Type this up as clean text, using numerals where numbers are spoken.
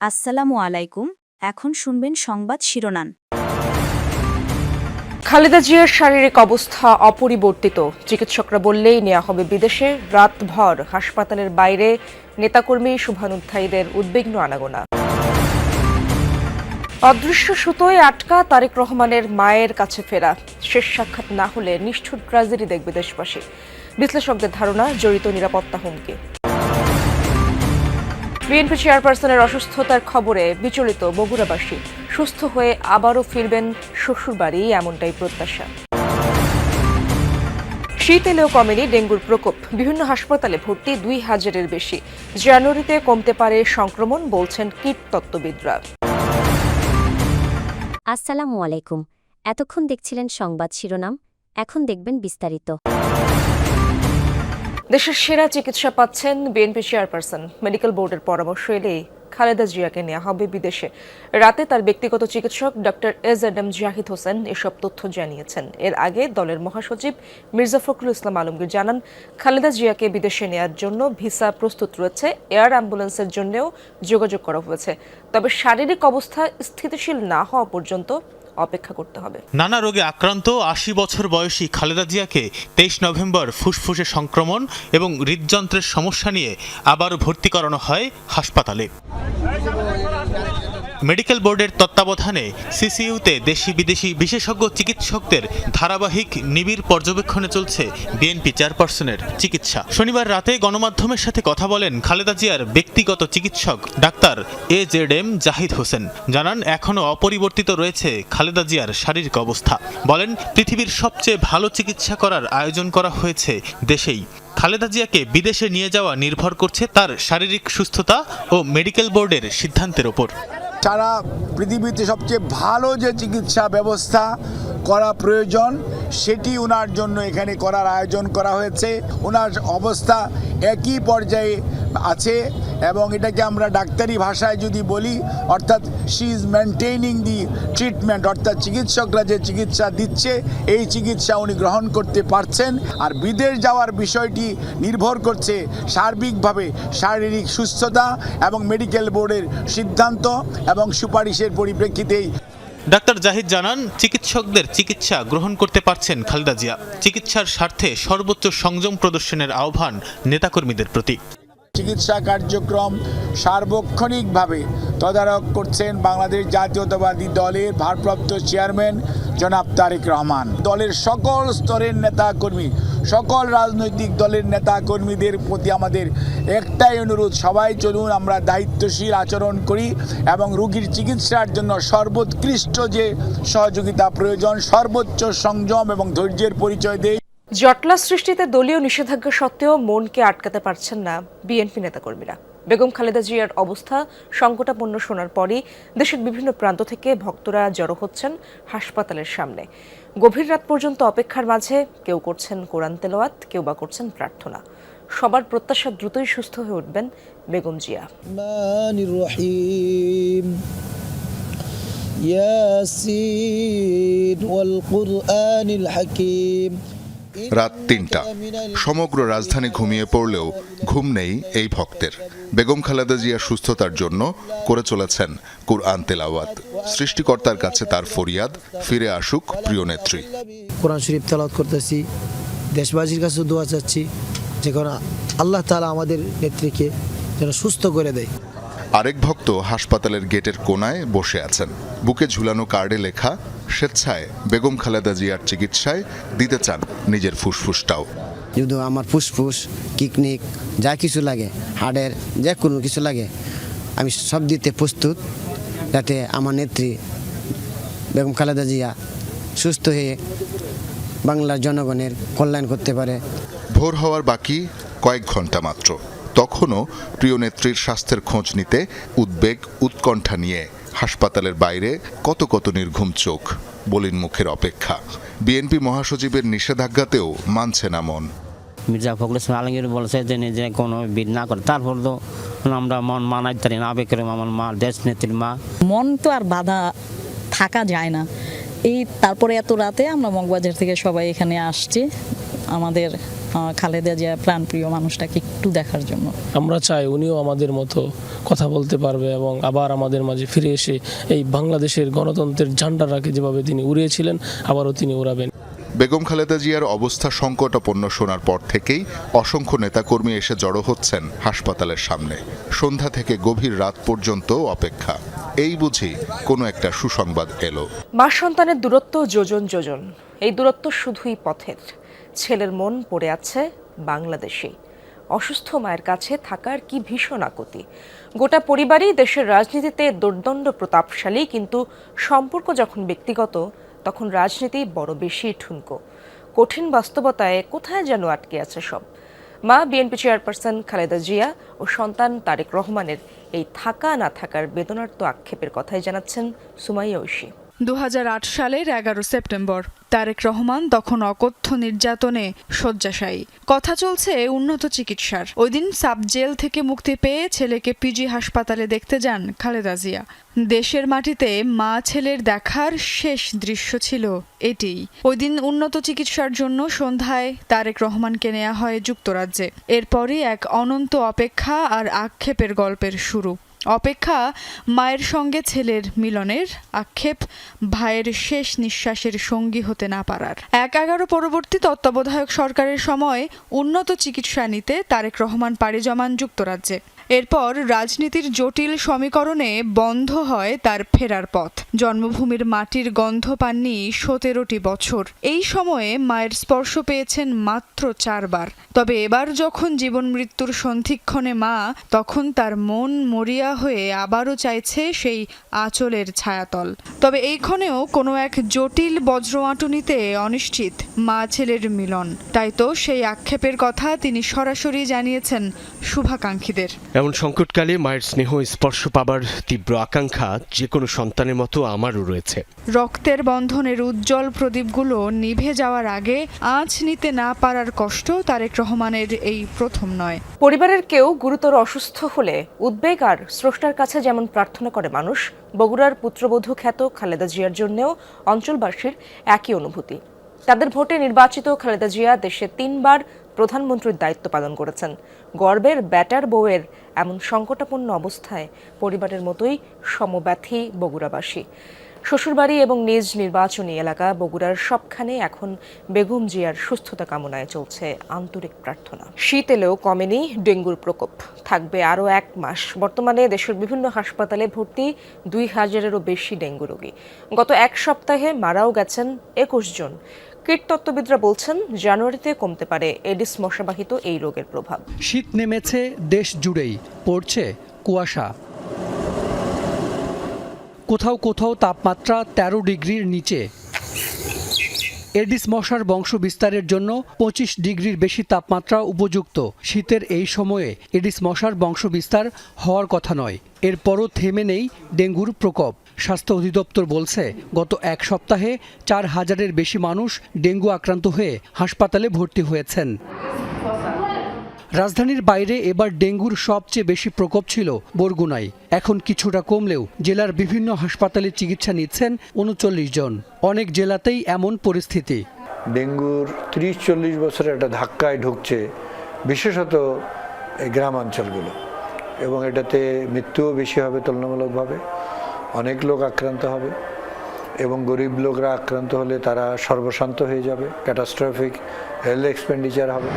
আসসালামু আলাইকুম। এখন শুনবেন সংবাদ শিরোনাম। খালেদা জিয়ার শারীরিক অবস্থা অপরিবর্তিত, চিকিৎসকরা বললেই নেওয়া হবে বিদেশে। রাতভর হাসপাতালের বাইরে নেতাকর্মী শুভানুধ্যায়ীদের উদ্বিগ্ন আনাগোনা। অদৃশ্য সুতোয় আটকা তারেক রহমানের মায়ের কাছে ফেরা, শেষ সাক্ষাৎ না হলে নিষ্ঠুর ট্র্যাজেডি দেখবে দেশবাসী। বিশ্লেষকদের ধারণা জড়িত নিরাপত্তা হুমকি। বিএনপি চেয়ারপারসনের অসুস্থতার খবরে বিচলিত বগুড়াবাসী, সুস্থ হয়ে আবারও ফিরবেন শ্বশুরবাড়ি, এমনটাই প্রত্যাশা। শীত এলেও কমেনি ডেঙ্গুর প্রকোপ, বিভিন্ন হাসপাতালে ভর্তি ২,০০০-এর বেশি। জানুয়ারিতে কমতে পারে সংক্রমণ, বলছেন কীটতত্ত্ববিদরা। আসসালামু আলাইকুম। এতক্ষণ দেখছিলেন সংবাদ শিরোনাম, এখন দেখবেন বিস্তারিত। দেশের সেরা চিকিৎসা পাচ্ছেন বিএনপি চেয়ারপারসন। মেডিকেল বোর্ডের পরামর্শ এলেই খালেদা জিয়াকে নেওয়া হবে বিদেশে। রাতে তার ব্যক্তিগত চিকিৎসক ডক্টর এজএডএম জাহিদ হোসেন এসব তথ্য জানিয়েছেন। এর আগে দলের মহাসচিব মির্জা ফখরুল ইসলাম আলমগীর জানান, খালেদা জিয়াকে বিদেশে নেওয়ার জন্য ভিসা প্রস্তুত রয়েছে, এয়ার অ্যাম্বুলেন্সের জন্যও যোগাযোগ করা হয়েছে। তবে শারীরিক অবস্থা স্থিতিশীল না হওয়া পর্যন্ত অপেক্ষা করতে হবে। নানা রোগে আক্রান্ত ৮০ বছর বয়সী খালেদা জিয়াকে ২৩ নভেম্বর ফুসফুসে সংক্রমণ এবং হৃদযন্ত্রের সমস্যা নিয়ে আবারও ভর্তি করানো হয় হাসপাতালে। মেডিকেল বোর্ডের তত্ত্বাবধানে সিসিইউতে দেশি বিদেশি বিশেষজ্ঞ চিকিৎসকদের ধারাবাহিক নিবিড় পর্যবেক্ষণে চলছে বিএনপি চেয়ারপারসনের চিকিৎসা। শনিবার রাতে গণমাধ্যমের সাথে কথা বলেন খালেদা জিয়ার ব্যক্তিগত চিকিৎসক ডাক্তার এজএডএম জাহিদ হোসেন। জানান, এখনও অপরিবর্তিত রয়েছে খালেদা জিয়ার শারীরিক অবস্থা। বলেন, পৃথিবীর সবচেয়ে ভালো চিকিৎসা করার আয়োজন করা হয়েছে দেশেই। খালেদা জিয়াকে বিদেশে নিয়ে যাওয়া নির্ভর করছে তার শারীরিক সুস্থতা ও মেডিকেল বোর্ডের সিদ্ধান্তের ওপর। সারা পৃথিবীতে সবচেয়ে ভালো যে চিকিৎসা ব্যবস্থা করা প্রয়োজন সেটি ওনার জন্য এখানে করার আয়োজন করা হয়েছে। ওনার অবস্থা একই পর্যায়ে আছে এবং এটাকে আমরা ডাক্তারি ভাষায় যদি বলি, অর্থাৎ শি ইজ মেনটেইনিং দি ট্রিটমেন্ট, অর্থাৎ চিকিৎসকরা যে চিকিৎসা দিচ্ছে এই চিকিৎসা উনি গ্রহণ করতে পারছেন। আর বিদেশ যাওয়ার বিষয়টি নির্ভর করছে সার্বিকভাবে শারীরিক সুস্থতা এবং মেডিকেল বোর্ডের সিদ্ধান্ত এবং সুপারিশের পরিপ্রেক্ষিতেই। ডাক্তার জাহিদ জানান, চিকিৎসকদের চিকিৎসা গ্রহণ করতে পারছেন খালেদা জিয়া। চিকিৎসার স্বার্থে সর্বোচ্চ সংযম প্রদর্শনের আহ্বান নেতাকর্মীদের প্রতি। চিকিৎসা কার্যক্রম সার্বক্ষণিকভাবে তদারক করছেন বাংলাদেশ জাতীয়তাবাদী দলের ভারপ্রাপ্ত চেয়ারম্যান জনাব তারেক রহমান। দলের সকল স্তরের নেতাকর্মী, সকল রাজনৈতিক দলের নেতাকর্মীদের প্রতি আমাদের একটাই অনুরোধ, সবাই চলুন আমরা দায়িত্বশীল আচরণ করি এবং রোগীর চিকিৎসার জন্য সর্বোৎকৃষ্ট যে সহযোগিতা প্রয়োজন সর্বোচ্চ সংযম এবং ধৈর্যের পরিচয় দেই। জটলা সৃষ্টিতে দলীয় নিষেধাজ্ঞা সত্ত্বেও মনকে আটকাতে পারছেন না বিএনপি নেতাকর্মীরা। বেগম খালেদা জিয়ার অবস্থা সংকটাপন্ন শোনার পরই দেশের বিভিন্ন প্রান্ত থেকে ভক্তরা জড়ো হচ্ছেন হাসপাতালের সামনে। গভীর রাত পর্যন্ত অপেক্ষার মাঝে কেউ করছেন কোরআন তেলাওয়াত, কেউ বা করছেন প্রার্থনা। সবার প্রত্যাশা দ্রুতই সুস্থ হয়ে উঠবেন বেগম জিয়া। রাত ৩টা, সমগ্র রাজধানী ঘুমিয়ে পড়লেও ঘুম নেই এই ভক্তের। বেগম খালেদা জিয়ার সুস্থতার জন্য করে চলেছেন কুরআন তেলাওয়াত। সৃষ্টিকর্তার কাছে তার ফরিয়াদ, ফিরে আসুক প্রিয় নেত্রী। কোরআন শরীফ তেলাওয়াত করতেছি, দেশবাসীর কাছে দোয়া চাচ্ছি যে আল্লাহ তাআলা আমাদের নেত্রীকে যেন সুস্থ করে দেয়। আরেক ভক্ত হাসপাতালের গেটের কোনায় বসে আছেন। বুকে ঝুলানো কার্ডে লেখা, স্বেচ্ছায় বেগম খালেদা জিয়ার চিকিৎসায় দিতে চান নিজের ফুসফুসটাও। যদি আমার ফুসফুস, কিডনিক যা কিছু লাগে, হার্টের যে কোনো কিছু লাগে, আমি সব দিতে প্রস্তুত, যাতে আমার নেত্রী বেগম খালেদা জিয়া সুস্থ হয়ে বাংলার জনগণের কল্যাণ করতে পারে। ভোর হওয়ার বাকি কয়েক ঘন্টা মাত্র, তখনও প্রিয় নেত্রীর স্বাস্থ্যের খোঁজ নিতে উদ্বেগ উৎকণ্ঠা নিয়ে হাসপাতালের বাইরে কত কত নির্ঘুম চোখ, বলিন মুখের অপেক্ষা। বিএনপি মহাসচিবের নিষেধাজ্ঞাতেও মানছে না মন। মির্জা ফখরুল ইসলাম আলমগীর বলেছে যে কোনো ভিড় না করে, তারপর তো আমরা মন মানাইতে পারি না। আবেগের আমার মা, দেশ নেত্রীর মা, মন তো আর বাধা থাকা যায় না। তারপরে এত রাতে আমরা মগবাজার থেকে সবাই এখানে আসছি আমাদের খালেদা জিয়া প্রাণপ্রিয় মানুষটাকে একটু দেখার জন্য। আমরা চাই উনিও আমাদের মতো কথা বলতে পারবে এবং আবার আমাদের মাঝে ফিরে এসে এই বাংলাদেশের গণতন্ত্রের ঝান্ডাটাকে যেভাবে তিনি উড়িয়েছিলেন আবারও তিনি উড়াবেন। বেগম খালেদা জিয়ার অবস্থা সংকটাপন্ন শোনার পর থেকেই অসংখ্য নেতাকর্মী এসে জড়ো হচ্ছেন হাসপাতালের সামনে। সন্ধ্যা থেকে গভীর রাত পর্যন্ত অপেক্ষা। এই বুঝি কোনো একটা সুসংবাদ এলো। মা সন্তানের দূরত্ব যোজন যোজন, এই দূরত্ব শুধুই পথের। ছেলের মন পড়ে আছে বাংলাদেশে। অসুস্থ মায়ের কাছে থাকার কি ভীষণ আকুতি। গোটা পরিবারই দেশের রাজনীতিতে দুর্দণ্ড প্রতাপশালী, কিন্তু সম্পর্ক যখন ব্যক্তিগত তখন রাজনীতি বড় বেশি ঠুনকো। কঠিন বাস্তবতায় কোথায় যেন আটকে আছে সব। মা বিএনপি চেয়ারপারসন খালেদা জিয়া ও সন্তান তারেক রহমানের এই থাকা না থাকার বেদনার্ত আক্ষেপের কথাই জানাচ্ছেন সুমাইয়া ঐশী। 2008 সালের 11 সেপ্টেম্বর তারেক রহমান তখন অকথ্য নির্যাতনে শয্যাশায়ী। কথা চলছে উন্নত চিকিৎসার। ওই দিন সাব জেল থেকে মুক্তি পেয়ে ছেলেকে পিজি হাসপাতালে দেখতে যান খালেদা জিয়া। দেশের মাটিতে মা ছেলের দেখার শেষ দৃশ্য ছিল এটিই। ওই দিন উন্নত চিকিৎসার জন্য সন্ধ্যায় তারেক রহমানকে নেওয়া হয় যুক্তরাজ্যে। এরপরই এক অনন্ত অপেক্ষা আর আক্ষেপের গল্পের শুরু। অপেক্ষা মায়ের সঙ্গে ছেলের মিলনের, আক্ষেপ ভাইয়ের শেষ নিঃশ্বাসের সঙ্গী হতে না পারার। 11 পরবর্তী তত্ত্বাবধায়ক সরকারের সময় উন্নত চিকিৎসা নিতে তারেক রহমান পাড়ি জমান যুক্তরাজ্যে। এরপর রাজনীতির জটিল সমীকরণে বন্ধ হয় তার ফেরার পথ। জন্মভূমির মাটির গন্ধ পাননি 17টি বছর। এই সময়ে মায়ের স্পর্শ পেয়েছেন মাত্র 4 বার। তবে এবার যখন জীবন মৃত্যুর সন্ধিক্ষণে মা, তখন তার মন মরিয়া হয়ে আবারও চাইছে সেই আঁচলের ছায়াতল। তবে এই ক্ষণেও কোনো এক জটিল বজ্রআঁটুনিতে অনিশ্চিত মা ছেলের মিলন। তাই তো সেই আক্ষেপের কথা তিনি সরাসরি জানিয়েছেন শুভাকাঙ্ক্ষীদের। এমন সংকটকালে মায়ের স্নেহ স্পর্শ পাবার তীব্র আকাঙ্ক্ষা যে কোনো সন্তানের মতো আমারও রয়েছে। রক্তের বন্ধনের উজ্জ্বল প্রদীপগুলো নিভে যাওয়ার আগে আঁচ নিতে না পারার কষ্ট তারেক রহমানের এই প্রথম নয়। পরিবারের কেউ গুরুতর অসুস্থ হলে উদ্বেগ আর স্রষ্টার কাছে যেমন প্রার্থনা করে মানুষ, বগুড়ার পুত্রবধূ খ্যাত খালেদা জিয়ার জন্যও অঞ্চলবাসীর একই অনুভূতি। তাদের ভোটে নির্বাচিত খালেদা জিয়া দেশে 3 বার প্রধানমন্ত্রীর দায়িত্ব পালন করেছেন। গর্বের ব্যাটার বউয়ের এমন সংকটাপন্ন অবস্থায় পরিবারের মতোই সমব্যথী বগুড়াবাসী। শ্বশুরবাড়ি এবং নিজ নির্বাচনী এলাকা বগুড়ার সবখানে এখন বেগম জিয়ার সুস্থতা কামনায় চলছে আন্তরিক প্রার্থনা। শীত এলেও কমেনি ডেঙ্গুর প্রকোপ, থাকবে আরও 1 মাস। বর্তমানে দেশের বিভিন্ন হাসপাতালে ভর্তি 2000-এরও বেশি ডেঙ্গু রোগী। গত 1 সপ্তাহে মারাও গেছেন 21 জন। কীটতত্ত্ববিদরা বলছেন জানুয়ারিতে কমতে পারে এডিস মশাবাহিত এই রোগের প্রভাব। শীত নেমেছে দেশ জুড়েই, পড়ছে কুয়াশা। কোথাও কোথাও তাপমাত্রা 13 ডিগ্রির নিচে। এডিস মশার বংশ বিস্তারের জন্য 25 ডিগ্রির বেশি তাপমাত্রা উপযুক্ত। শীতের এই সময়ে এডিস মশার বংশ বিস্তার হওয়ার কথা নয়। এরপরও থেমে নেই ডেঙ্গুর প্রকোপ। স্বাস্থ্য অধিদপ্তর বলছে গত 1 সপ্তাহে 4000-এর বেশি মানুষ ডেঙ্গু আক্রান্ত হয়ে হাসপাতালে ভর্তি হয়েছেন। রাজধানীর বাইরে এবার ডেঙ্গুর সবচেয়ে বেশি প্রকোপ ছিল বরগুনায়। এখন কিছুটা কমলেও জেলার বিভিন্ন হাসপাতালে চিকিৎসা নিচ্ছেন 39 জন। অনেক জেলাতেই এমন পরিস্থিতি। ডেঙ্গুর 30-40 বছরের একটা ধাক্কায় ঢুকছে, বিশেষত এই গ্রামাঞ্চলগুলো, এবং এটাতে মৃত্যুও বেশি হবে তুলনামূলকভাবে। অনেক লোক আক্রান্ত হবে এবং গরিব লোকরা আক্রান্ত হলে তারা সর্বশান্ত হয়ে যাবে, ক্যাটাস্ট্রফিক হেলথ এক্সপেন্ডিচার হবে।